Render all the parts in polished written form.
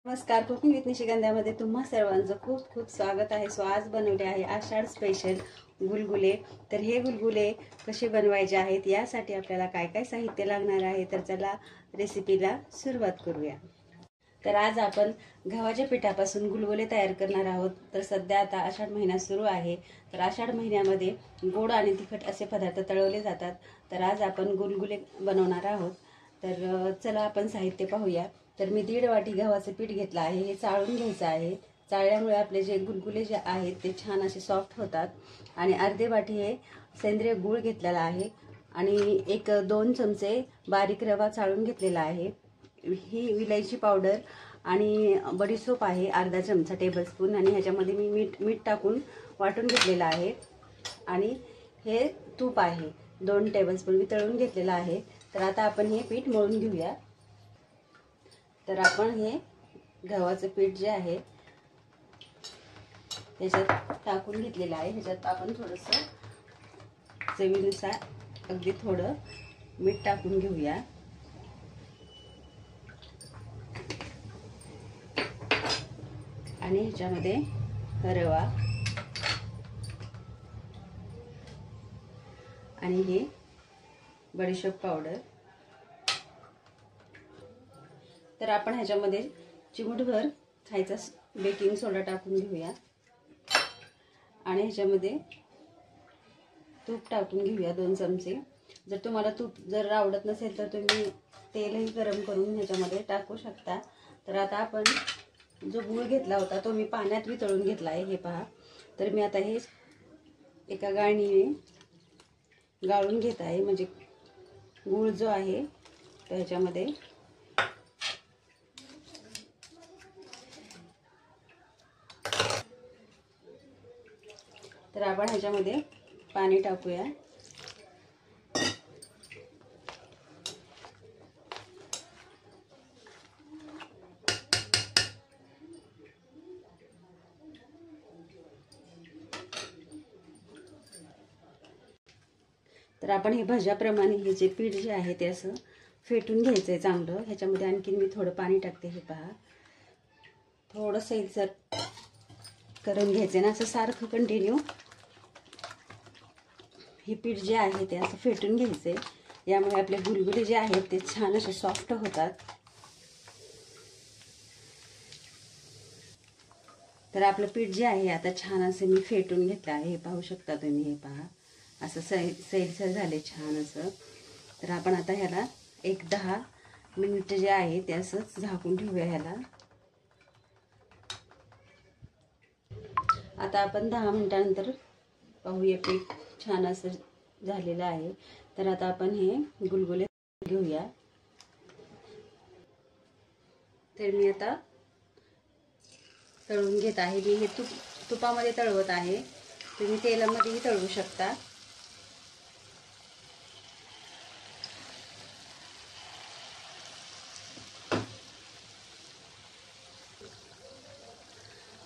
नमस्कार, cooking with निशिगंधामध्ये तुम्हा सर्वांचं खूप खूप स्वागत आहे. सो आज बनवले आहे आषाढ स्पेशल गुलगुले. तर हे गुलगुले कसे बनवायचे आहेत यासाठी आपल्याला काय काय साहित्य लागणार आहे, तर चला रेसिपीला सुरुवात करूया. तर आज आपण गव्हाच्या पिठापासून गुलगुले तयार करणार आहोत. तर सध्या आता आषाढ महिना सुरू आहे. तर आषाढ महिन्यामध्ये गोड आणि तिखट असे पदार्थ तळवले जातात. तर आज आपण गुलगुले बनवणार आहोत. तर चला आपण साहित्य पाहूया. तर मी 1.5 वाटी गव्हाचं पीठ घेतलं आहे. हे चाळून घ्यायचं आहे. चाळल्यामुळे आपले जे गुलगुले जे आहेत ते छान असे सॉफ्ट होतात. आणि अर्धे वाटी हे सेंद्रिय गूळ घेतलेला आहे आणि 1-2 चमचे बारीक रवा चाळून घेतलेला आहे. ही विलायची पावडर आणि बडीशोप आहे अर्धा चमचा टेबलस्पून. आणि ह्याच्यामध्ये मी मीठ टाकून वाटून घेतलेलं आहे. आणि हे तूप आहे 2 टेबलस्पून मी तळून घेतलेलं आहे. तर आता आपण हे पीठ मळून घेऊया. तर आपण हे गव्हाचं पीठ जे आहे ह्याच्यात टाकून घेतलेलं आहे. ह्याच्यात आपण थोडंसं चवीनुसार अगदी थोडं मीठ टाकून घेऊया. आणि ह्याच्यामध्ये रवा आणि हे बडीशोप पावडर. तर आपण ह्याच्यामध्ये चिमूटभर खायचा बेकिंग सोडा टाकून घेऊया. आणि ह्याच्यामध्ये तूप टाकून घेऊया 2 चमचे. जर तुम्हाला तूप जर आवडत नसेल तर तुम्ही तेलही गरम करून ह्याच्यामध्ये टाकू शकता. तर आता आपण जो गूळ घेतला होता तो मी पाण्यात वितळून घेतला आहे. हे पहा. तर मी आता हे एका गाळणीने गाळून घेत आहे. म्हणजे गूळ जो आहे तो ह्याच्यामध्ये तर आपण ह्याच्यामध्ये पाणी टाकूया. तर आपण हे भज्याप्रमाणे हे जे पीठ जे आहे ते असं फेटून घ्यायचं आहे चांगलं. ह्याच्यामध्ये आणखीन मी थोडं पाणी टाकते. हे पहा. थोडं सैलसर करून घ्यायचं ना, असं सारखं कंटिन्यू हे पीठ जे आहे ते असं फेटून घ्यायचे. यामुळे आपले गुलगुले जे आहेत ते छान असे सॉफ्ट होतात. तर आपलं पीठ जे आहे आता छान असे मी फेटून घेतलं आहे. हे पाहू शकता तुम्ही. हे पहा असं सैलसर झाले छान असं. तर आपण आता ह्याला 10 मिनिट जे आहे ते असंच झाकून ठेवूया ह्याला. आता आपण 10 मिनिटानंतर पाहूया पीठ छान असं झालेलं आहे. तर आता आपण हे गुलगुले घेऊया. तर मी आता तळून घेत आहे. मी हे तुपामध्ये तळवत आहे. तुम्ही तेलामध्येही तळवू शकता.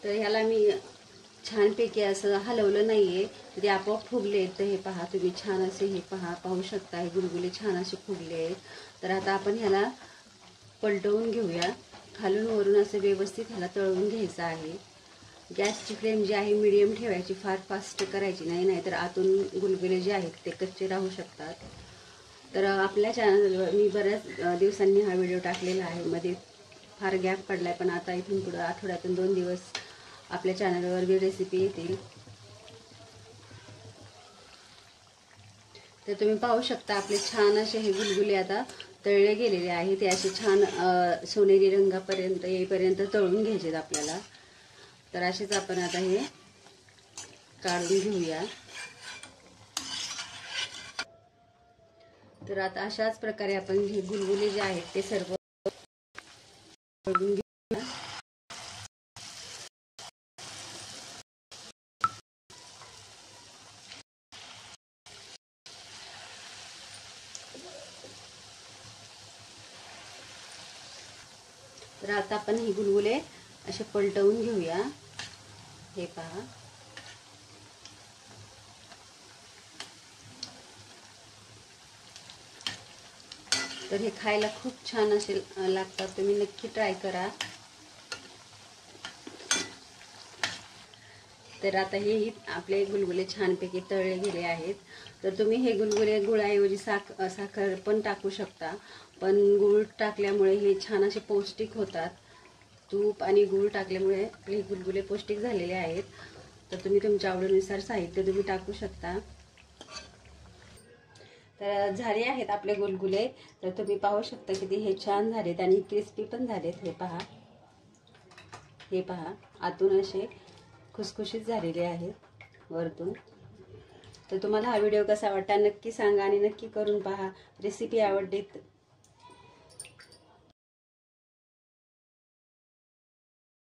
तर ह्याला मी छानपैकी असं हलवलं नाहीये, ते आपोआप फुगले. तर हे पहा तुम्ही छान असे हे पाहू शकता. हे गुलगुले छान असे फुगले आहेत. तर आता आपण ह्याला पलटवून घेऊया. खालून वरून असं व्यवस्थित ह्याला तळवून घ्यायचं आहे. गॅसची फ्लेम जी आहे मीडियम ठेवायची, फार फास्ट करायची नाही, नाहीतर आतून गुलगुले जे आहेत ते कच्चे राहू शकतात. तर आपल्या चॅनलवर मी बऱ्याच दिवसांनी हा व्हिडिओ टाकलेला आहे. मध्ये फार गॅप पडलाय, पण आता इथून पुढे आठवड्यातून 2 दिवस आपल्या चॅनलवर बी रेसिपी येतील. तर तुम्ही पाहू शकता आपले छान असे हे गुलगुले आता तळले गेलेले आहे. ते असे छान सोनेरी रंगापर्यंत येईपर्यंत तळून घ्यायचे आपल्याला. तर असेच आपण आता हे काढून घेऊया. तर आता अशाच प्रकारे आपण हे गुलगुले जे आहेत ते सर्व तळून घेऊया. तर आता आपण हे गुलगुले असे पलटवून घेऊया. हे पहा. तर हे खायला खूप छान असे लागतात. तुम्ही नक्की ट्राय करा. तर आता हे आपले गुलगुले छानपैकी तळले गेले आहेत. तर तुम्ही हे गुलगुले गुळाऐवजी साखर पण टाकू शकता, पण गूळ टाकल्यामुळे हे छान असे पौष्टिक होतात. तूप आणि गूळ टाकल्यामुळे हे गुलगुले पौष्टिक झालेले आहेत. तर तुम्ही तुमच्या आवडीनुसार साहित्य तुम्ही टाकू शकता. तर झाले आहेत आपले गुलगुले. तर तुम्ही पाहू शकता किती हे छान झालेत आणि क्रिस्पी पण झालेत. हे पहा आतून असे खुसखुशीत झालेले आहेत वरतून. तर तुम्हाला हा व्हिडिओ कसा वाटला नक्की सांगा आणि नक्की करून पहा. रेसिपी आवडली